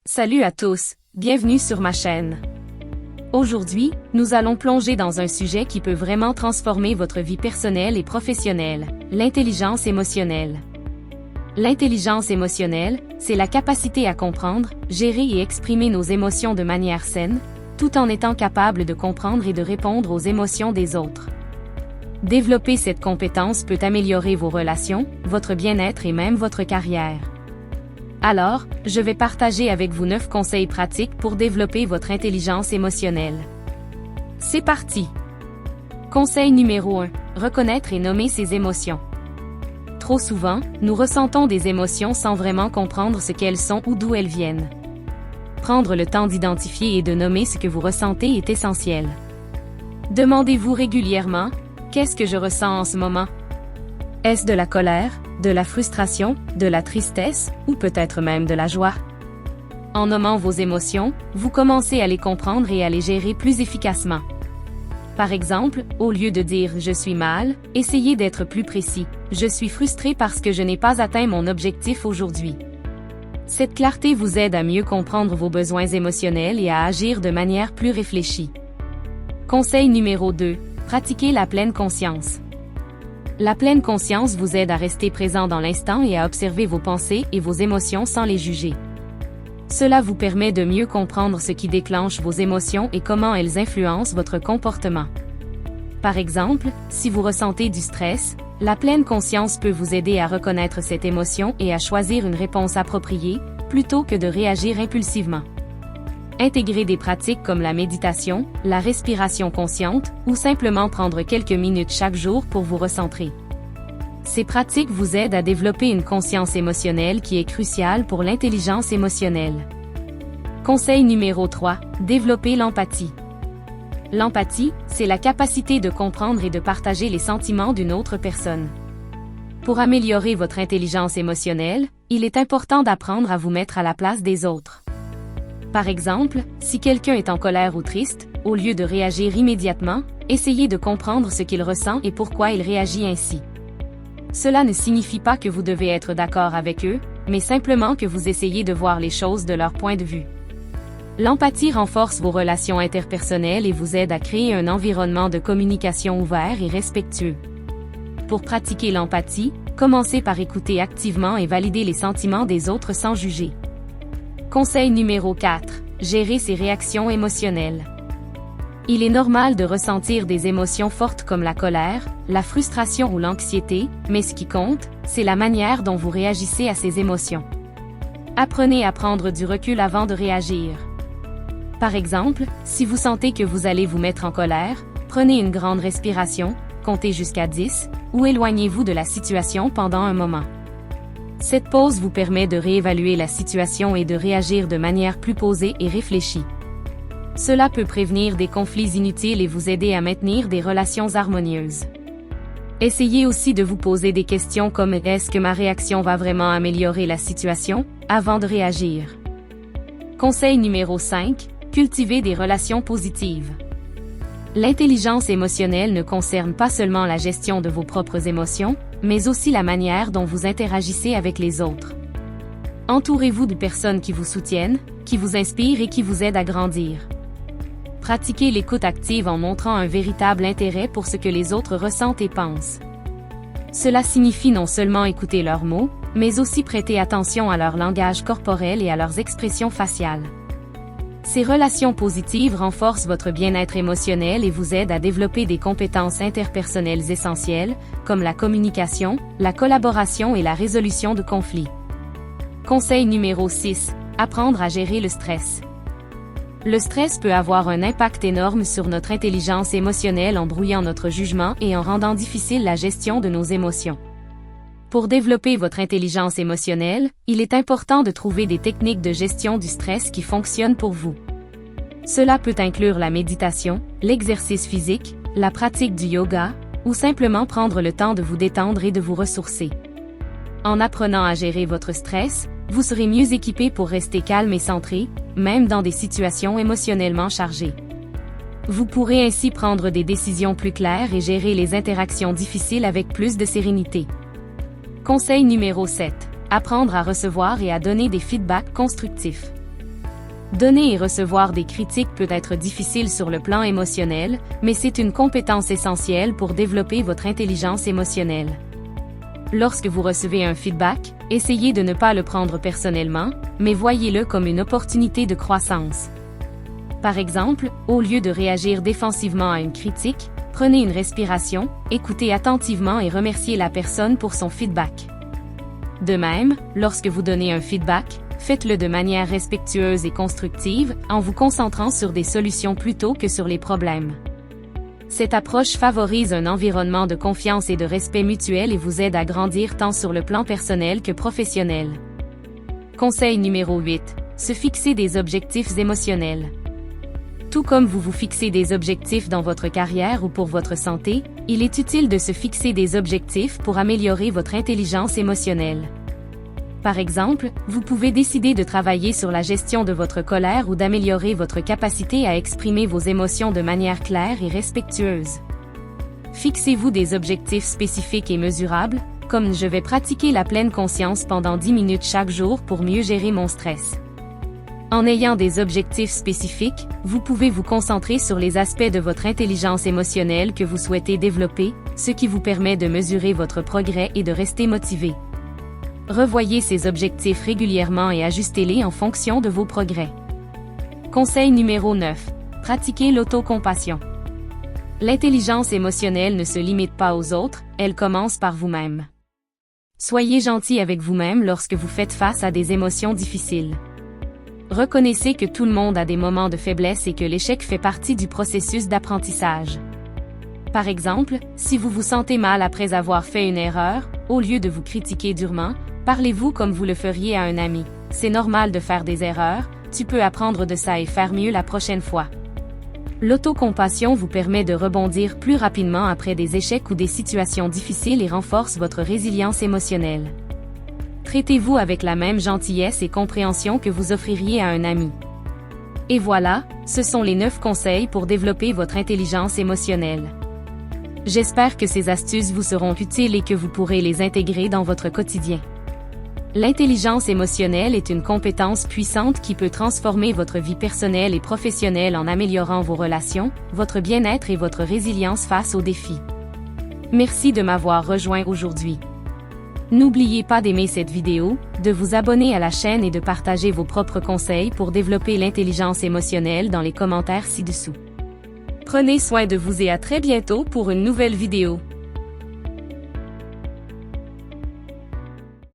Salut à tous, bienvenue sur ma chaîne. Aujourd'hui, nous allons plonger dans un sujet qui peut vraiment transformer votre vie personnelle et professionnelle, l'intelligence émotionnelle. L'intelligence émotionnelle, c'est la capacité à comprendre, gérer et exprimer nos émotions de manière saine, tout en étant capable de comprendre et de répondre aux émotions des autres. Développer cette compétence peut améliorer vos relations, votre bien-être et même votre carrière. Alors, je vais partager avec vous 9 conseils pratiques pour développer votre intelligence émotionnelle. C'est parti! Conseil numéro 1. Reconnaître et nommer ses émotions. Trop souvent, nous ressentons des émotions sans vraiment comprendre ce qu'elles sont ou d'où elles viennent. Prendre le temps d'identifier et de nommer ce que vous ressentez est essentiel. Demandez-vous régulièrement, qu'est-ce que je ressens en ce moment? Est-ce de la colère, de la frustration, de la tristesse, ou peut-être même de la joie? En nommant vos émotions, vous commencez à les comprendre et à les gérer plus efficacement. Par exemple, au lieu de dire « je suis mal », essayez d'être plus précis « je suis frustré parce que je n'ai pas atteint mon objectif aujourd'hui ». Cette clarté vous aide à mieux comprendre vos besoins émotionnels et à agir de manière plus réfléchie. Conseil numéro 2. Pratiquez la pleine conscience. La pleine conscience vous aide à rester présent dans l'instant et à observer vos pensées et vos émotions sans les juger. Cela vous permet de mieux comprendre ce qui déclenche vos émotions et comment elles influencent votre comportement. Par exemple, si vous ressentez du stress, la pleine conscience peut vous aider à reconnaître cette émotion et à choisir une réponse appropriée, plutôt que de réagir impulsivement. Intégrez des pratiques comme la méditation, la respiration consciente, ou simplement prendre quelques minutes chaque jour pour vous recentrer. Ces pratiques vous aident à développer une conscience émotionnelle qui est cruciale pour l'intelligence émotionnelle. Conseil numéro 3. Développer l'empathie. L'empathie, c'est la capacité de comprendre et de partager les sentiments d'une autre personne. Pour améliorer votre intelligence émotionnelle, il est important d'apprendre à vous mettre à la place des autres. Par exemple, si quelqu'un est en colère ou triste, au lieu de réagir immédiatement, essayez de comprendre ce qu'il ressent et pourquoi il réagit ainsi. Cela ne signifie pas que vous devez être d'accord avec eux, mais simplement que vous essayez de voir les choses de leur point de vue. L'empathie renforce vos relations interpersonnelles et vous aide à créer un environnement de communication ouvert et respectueux. Pour pratiquer l'empathie, commencez par écouter activement et valider les sentiments des autres sans juger. Conseil numéro 4. Gérer ses réactions émotionnelles. Il est normal de ressentir des émotions fortes comme la colère, la frustration ou l'anxiété, mais ce qui compte, c'est la manière dont vous réagissez à ces émotions. Apprenez à prendre du recul avant de réagir. Par exemple, si vous sentez que vous allez vous mettre en colère, prenez une grande respiration, comptez jusqu'à 10, ou éloignez-vous de la situation pendant un moment. Cette pause vous permet de réévaluer la situation et de réagir de manière plus posée et réfléchie. Cela peut prévenir des conflits inutiles et vous aider à maintenir des relations harmonieuses. Essayez aussi de vous poser des questions comme « Est-ce que ma réaction va vraiment améliorer la situation ?» avant de réagir. Conseil numéro 5. Cultiver des relations positives. L'intelligence émotionnelle ne concerne pas seulement la gestion de vos propres émotions, mais aussi la manière dont vous interagissez avec les autres. Entourez-vous de personnes qui vous soutiennent, qui vous inspirent et qui vous aident à grandir. Pratiquez l'écoute active en montrant un véritable intérêt pour ce que les autres ressentent et pensent. Cela signifie non seulement écouter leurs mots, mais aussi prêter attention à leur langage corporel et à leurs expressions faciales. Ces relations positives renforcent votre bien-être émotionnel et vous aident à développer des compétences interpersonnelles essentielles, comme la communication, la collaboration et la résolution de conflits. Conseil numéro 6. Apprendre à gérer le stress. Le stress peut avoir un impact énorme sur notre intelligence émotionnelle en brouillant notre jugement et en rendant difficile la gestion de nos émotions. Pour développer votre intelligence émotionnelle, il est important de trouver des techniques de gestion du stress qui fonctionnent pour vous. Cela peut inclure la méditation, l'exercice physique, la pratique du yoga, ou simplement prendre le temps de vous détendre et de vous ressourcer. En apprenant à gérer votre stress, vous serez mieux équipé pour rester calme et centré, même dans des situations émotionnellement chargées. Vous pourrez ainsi prendre des décisions plus claires et gérer les interactions difficiles avec plus de sérénité. Conseil numéro 7. Apprendre à recevoir et à donner des feedbacks constructifs. Donner et recevoir des critiques peut être difficile sur le plan émotionnel, mais c'est une compétence essentielle pour développer votre intelligence émotionnelle. Lorsque vous recevez un feedback, essayez de ne pas le prendre personnellement, mais voyez-le comme une opportunité de croissance. Par exemple, au lieu de réagir défensivement à une critique, prenez une respiration, écoutez attentivement et remerciez la personne pour son feedback. De même, lorsque vous donnez un feedback, faites-le de manière respectueuse et constructive, en vous concentrant sur des solutions plutôt que sur les problèmes. Cette approche favorise un environnement de confiance et de respect mutuel et vous aide à grandir tant sur le plan personnel que professionnel. Conseil numéro 8. Se fixer des objectifs émotionnels. Tout comme vous vous fixez des objectifs dans votre carrière ou pour votre santé, il est utile de se fixer des objectifs pour améliorer votre intelligence émotionnelle. Par exemple, vous pouvez décider de travailler sur la gestion de votre colère ou d'améliorer votre capacité à exprimer vos émotions de manière claire et respectueuse. Fixez-vous des objectifs spécifiques et mesurables, comme je vais pratiquer la pleine conscience pendant 10 minutes chaque jour pour mieux gérer mon stress. En ayant des objectifs spécifiques, vous pouvez vous concentrer sur les aspects de votre intelligence émotionnelle que vous souhaitez développer, ce qui vous permet de mesurer votre progrès et de rester motivé. Revoyez ces objectifs régulièrement et ajustez-les en fonction de vos progrès. Conseil numéro 9. Pratiquez l'autocompassion. L'intelligence émotionnelle ne se limite pas aux autres, elle commence par vous-même. Soyez gentil avec vous-même lorsque vous faites face à des émotions difficiles. Reconnaissez que tout le monde a des moments de faiblesse et que l'échec fait partie du processus d'apprentissage. Par exemple, si vous vous sentez mal après avoir fait une erreur, au lieu de vous critiquer durement, parlez-vous comme vous le feriez à un ami. C'est normal de faire des erreurs, tu peux apprendre de ça et faire mieux la prochaine fois. L'autocompassion vous permet de rebondir plus rapidement après des échecs ou des situations difficiles et renforce votre résilience émotionnelle. Traitez-vous avec la même gentillesse et compréhension que vous offririez à un ami. Et voilà, ce sont les 9 conseils pour développer votre intelligence émotionnelle. J'espère que ces astuces vous seront utiles et que vous pourrez les intégrer dans votre quotidien. L'intelligence émotionnelle est une compétence puissante qui peut transformer votre vie personnelle et professionnelle en améliorant vos relations, votre bien-être et votre résilience face aux défis. Merci de m'avoir rejoint aujourd'hui. N'oubliez pas d'aimer cette vidéo, de vous abonner à la chaîne et de partager vos propres conseils pour développer l'intelligence émotionnelle dans les commentaires ci-dessous. Prenez soin de vous et à très bientôt pour une nouvelle vidéo.